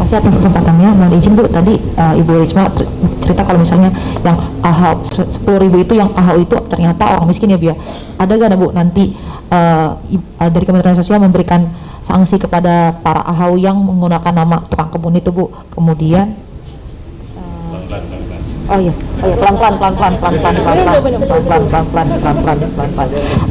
kasih atas kesempatannya. Mohon izin Bu, tadi Ibu Risma cerita kalau misalnya yang AHO 10.000 itu yang AHO itu ternyata orang miskin ya Bu ya. Ada gak Bu nanti dari Kementerian Sosial memberikan sanksi kepada para AHO yang menggunakan nama tukang kebun itu Bu? Kemudian pelan-pelan.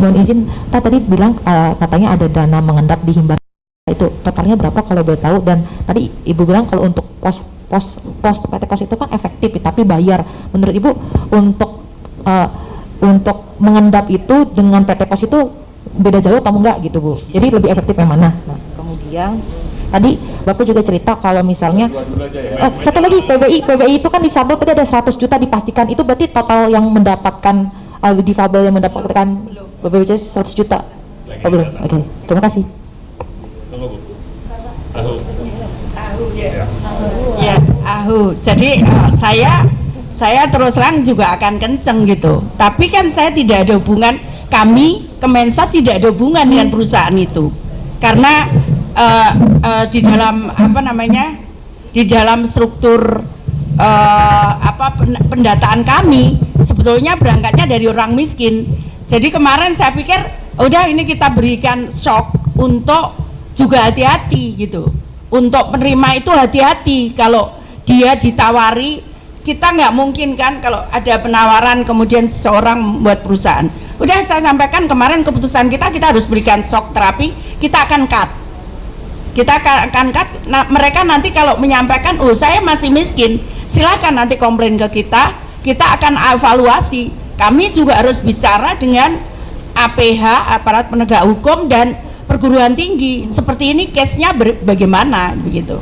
Mohon izin, tadi bilang katanya ada dana mengendap di Himbara, itu totalnya berapa kalau boleh tahu? Dan tadi Ibu bilang kalau untuk pos PT Pos itu kan efektif tapi bayar. Menurut Ibu untuk mengendap itu dengan PT Pos itu beda jauh atau enggak gitu Bu? Jadi lebih efektif yang mana? Nah, kemudian tadi Bapak juga cerita kalau misalnya satu lagi PBI itu kan disabel tadi ada 100 juta dipastikan, itu berarti total yang mendapatkan difabel yang mendapatkan BPJS 100 juta. Oh, belum. Oke. Terima kasih. Tunggu Bu. AHU ya. Ya, AHU. Jadi saya terus terang juga akan kenceng gitu. Tapi kan saya tidak ada hubungan, kami Kemensos tidak ada hubungan dengan perusahaan itu. Karena di dalam di dalam struktur pendataan kami sebetulnya berangkatnya dari orang miskin. Jadi kemarin saya pikir udah ini kita berikan shock untuk juga hati-hati gitu, untuk penerima itu hati-hati. Kalau dia ditawari, kita nggak mungkin kan kalau ada penawaran kemudian seseorang buat perusahaan. Udah saya sampaikan kemarin keputusan kita harus berikan shock terapi, kita akan cut. Nah, mereka nanti kalau menyampaikan, oh saya masih miskin, silahkan nanti komplain ke kita akan evaluasi. Kami juga harus bicara dengan APH, aparat penegak hukum, dan perguruan tinggi. Seperti ini case-nya bagaimana begitu.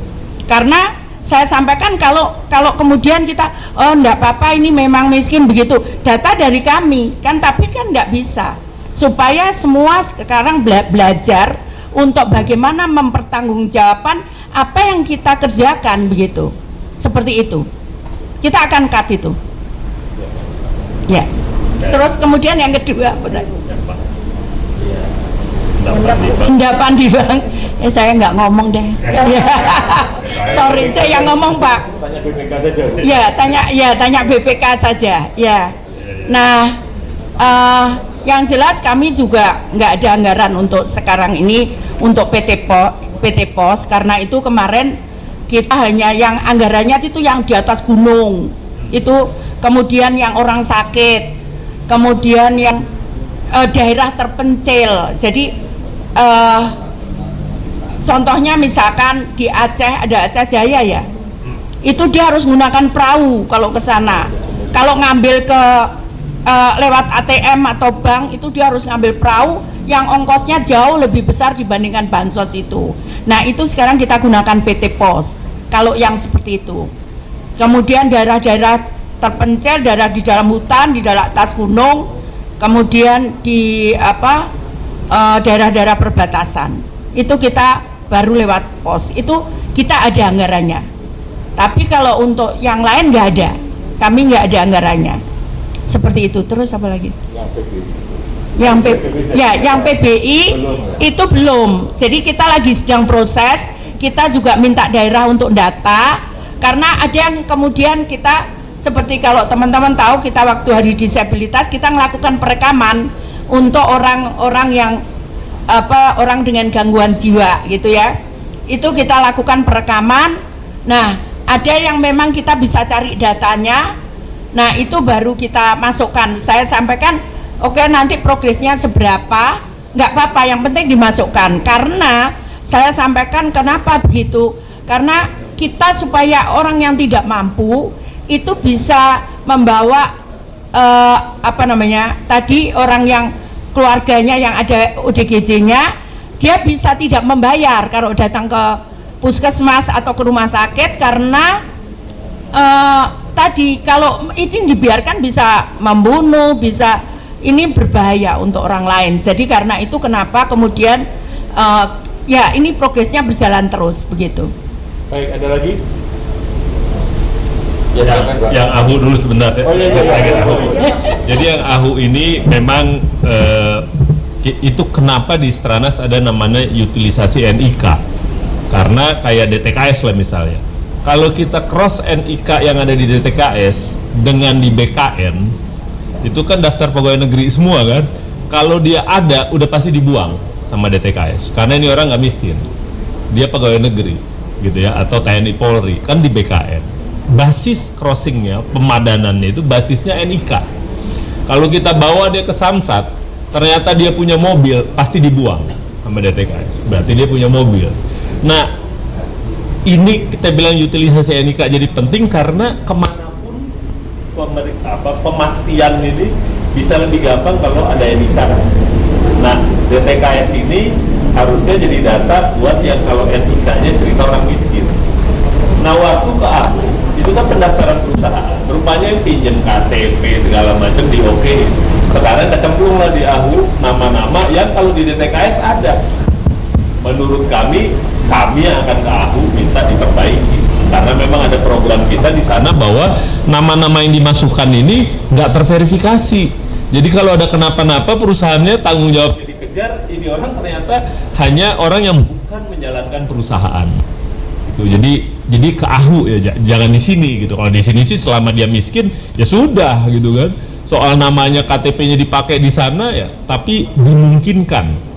Karena saya sampaikan kalau kemudian kita, oh enggak apa-apa ini memang miskin begitu, data dari kami, kan tapi kan enggak bisa. Supaya semua sekarang belajar untuk bagaimana mempertanggungjawabkan apa yang kita kerjakan begitu, seperti itu. Kita akan cut itu. Ya. Terus kemudian yang kedua apa tadi? Endapan di bank. Saya nggak ngomong deh. Sorry, saya yang ngomong Pak. Tanya BPK saja. Tanya BPK saja. Ya. Nah, yang jelas kami juga nggak ada anggaran untuk sekarang ini untuk PT Pos, karena itu kemarin kita hanya yang anggarannya itu yang di atas gunung itu, kemudian yang orang sakit, kemudian yang daerah terpencil. Jadi contohnya misalkan di Aceh ada Aceh Jaya ya, itu dia harus menggunakan perahu kalau ke sana. Kalau ngambil ke lewat ATM atau bank itu dia harus ngambil perahu yang ongkosnya jauh lebih besar dibandingkan bansos itu. Nah itu sekarang kita gunakan PT Pos kalau yang seperti itu. Kemudian daerah-daerah terpencil, daerah di dalam hutan, di dalam atas gunung, kemudian di daerah-daerah perbatasan itu kita baru lewat pos, itu kita ada anggarannya. Tapi kalau untuk yang lain nggak ada, kami nggak ada anggarannya. Seperti itu. Terus apa lagi? Yang PBI itu belum. Jadi kita lagi sedang proses. Kita juga minta daerah untuk data, karena ada yang kemudian kita, seperti kalau teman-teman tahu, kita waktu hari disabilitas kita melakukan perekaman untuk orang-orang yang orang dengan gangguan jiwa gitu ya. Itu kita lakukan perekaman. Nah, ada yang memang kita bisa cari datanya. Nah, itu baru kita masukkan. Saya sampaikan, oke, nanti progresnya seberapa, nggak apa-apa, yang penting dimasukkan. Karena saya sampaikan kenapa begitu, karena kita supaya orang yang tidak mampu itu bisa membawa tadi orang yang keluarganya yang ada ODGJ-nya, dia bisa tidak membayar kalau datang ke puskesmas atau ke rumah sakit, karena tadi kalau ini dibiarkan bisa membunuh, bisa ini berbahaya untuk orang lain. Jadi karena itu kenapa kemudian ya ini progresnya berjalan terus begitu. Baik, ada lagi? Yang AHU dulu sebentar, Jadi yang AHU ini memang itu kenapa di Stranas ada namanya utilisasi NIK, Karena kayak DTKS lah misalnya, kalau kita cross NIK yang ada di DTKS dengan di BKN, itu kan daftar pegawai negeri semua kan. Kalau dia ada, udah pasti dibuang sama DTKS, karena ini orang nggak miskin, dia pegawai negeri gitu ya, atau TNI Polri kan di BKN. Basis crossingnya, pemadanannya itu basisnya NIK. Kalau kita bawa dia ke Samsat, ternyata dia punya mobil, pasti dibuang sama DTKS, berarti dia punya mobil. Nah, ini kita bilang utilisasi NIK jadi penting karena kemanapun pemastian ini bisa lebih gampang kalau ada NIK. Nah, DTKS ini harusnya jadi data buat yang kalau NIK-nya cerita orang miskin. Nah, waktu ke aku, itu kan pendaftaran perusahaan, rupanya yang pinjam KTP segala macam di oke. Sekarang kecemplung lah di AHU nama-nama yang kalau di DTKS ada. Menurut kami yang akan ke AHU minta diperbaiki, karena memang ada program kita di sana bahwa nama-nama yang dimasukkan ini nggak terverifikasi. Jadi kalau ada kenapa-napa perusahaannya tanggung jawabnya dikejar, ini orang ternyata hanya orang yang bukan menjalankan perusahaan. Gitu. Jadi ke AHU ya, jangan di sini gitu. Kalau di sini sih selama dia miskin ya sudah gitu kan. Soal namanya KTP-nya dipakai di sana ya, tapi dimungkinkan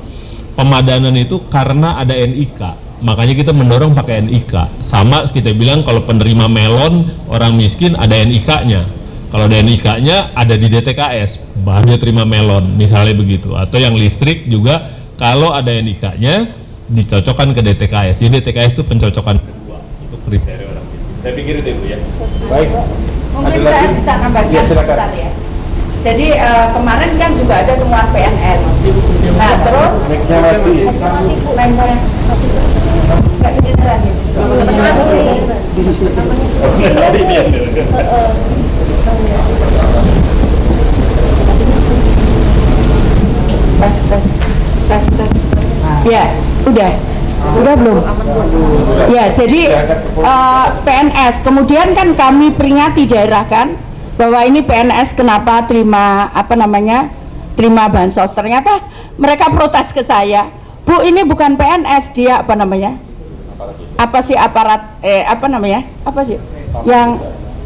pemadanan itu karena ada NIK. Makanya kita mendorong pakai NIK. Sama kita bilang kalau penerima melon orang miskin ada NIK-nya. Kalau ada NIK-nya ada di DTKS, baru dia terima melon, misalnya begitu. Atau yang listrik juga kalau ada NIK-nya dicocokkan ke DTKS. Jadi DTKS itu pencocokan kedua untuk kriteria orang miskin. Saya pikir itu Bu ya. Baik. Mungkin saya bisa nambahkan sebentar ya. Jadi kemarin kan juga ada temuan PNS. Nah terus tes. Ya, udah belum. Ya, jadi PNS. Kemudian kan kami peringati daerah kan bahwa ini PNS kenapa terima bansos. Ternyata mereka protes ke saya, Bu, ini bukan PNS, dia aparat yang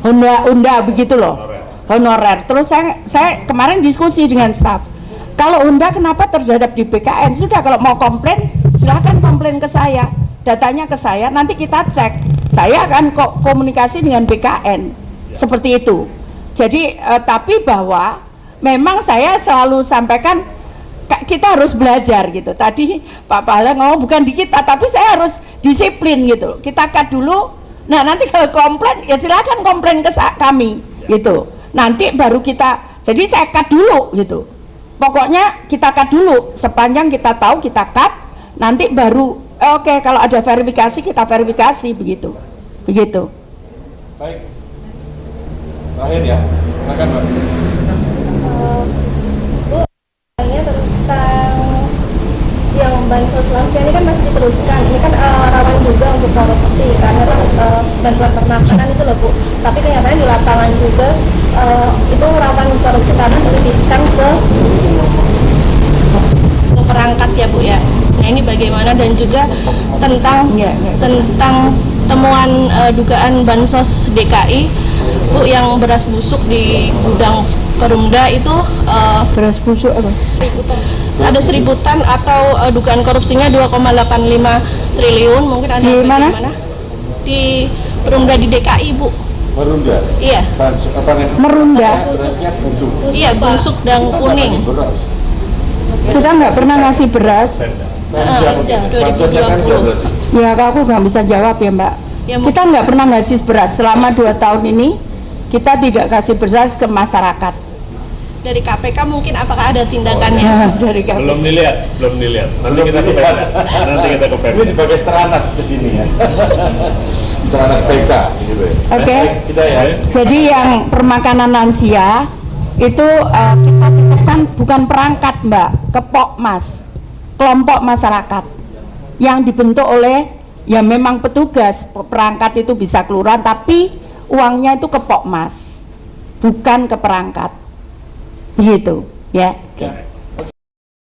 Honda begitu loh, honorer. Terus saya kemarin diskusi dengan staf, kalau Honda kenapa terhadap di BKN? Sudah, kalau mau komplain silahkan komplain ke saya, datanya ke saya, nanti kita cek, saya akan komunikasi dengan BKN seperti itu. Jadi tapi bahwa memang saya selalu sampaikan kita harus belajar gitu. Tadi Pak Pahala ngomong bukan di kita, tapi saya harus disiplin gitu. Kita cut dulu. Nah nanti kalau komplain ya silakan komplain ke kami gitu. Nanti baru kita. Jadi saya cut dulu gitu. Pokoknya kita cut dulu. Sepanjang kita tahu kita cut. Nanti baru oke, kalau ada verifikasi kita verifikasi begitu. Baik. Terakhir ya, silakan Mbak. Bu, tentang yang bansos lansia ini kan masih diteruskan. Ini kan rawan juga untuk korupsi karena kan bantuan permakanan itu loh Bu. Tapi kenyataannya di lapangan juga itu rawan korupsi karena menitipkan ke perangkat ya Bu ya. Nah ini bagaimana, dan juga tentang temuan dugaan bansos DKI Bu, yang beras busuk di gudang Perumda itu Beras busuk apa? ada 1.000 ton atau dugaan korupsinya 2,85 triliun. Mungkin ada Di mana? Di Perumda di DKI Bu. Merunda. Iya. Merunda. Berasnya busuk. Iya, busuk dan kuning. Kita nggak pernah ngasih beras. 2020. Ya, aku nggak bisa jawab ya Mbak. Ya, Kita nggak pernah ngasih beras selama 2 tahun ini. Kita tidak kasih beras ke masyarakat. Dari KPK mungkin apakah ada tindakannya? Nah, dari kami. Belum dilihat. Nanti kita ke PK. Ini sebagai Stranas ke sini ya. Stranas PK gitu ya. Oke. Kita ya. Jadi yang permakanan lansia itu kita titipkan bukan perangkat Mbak, ke Pokmas, kelompok masyarakat yang dibentuk oleh ya memang petugas. Perangkat itu bisa kelurahan, tapi uangnya itu ke Pokmas, bukan ke perangkat, begitu ya.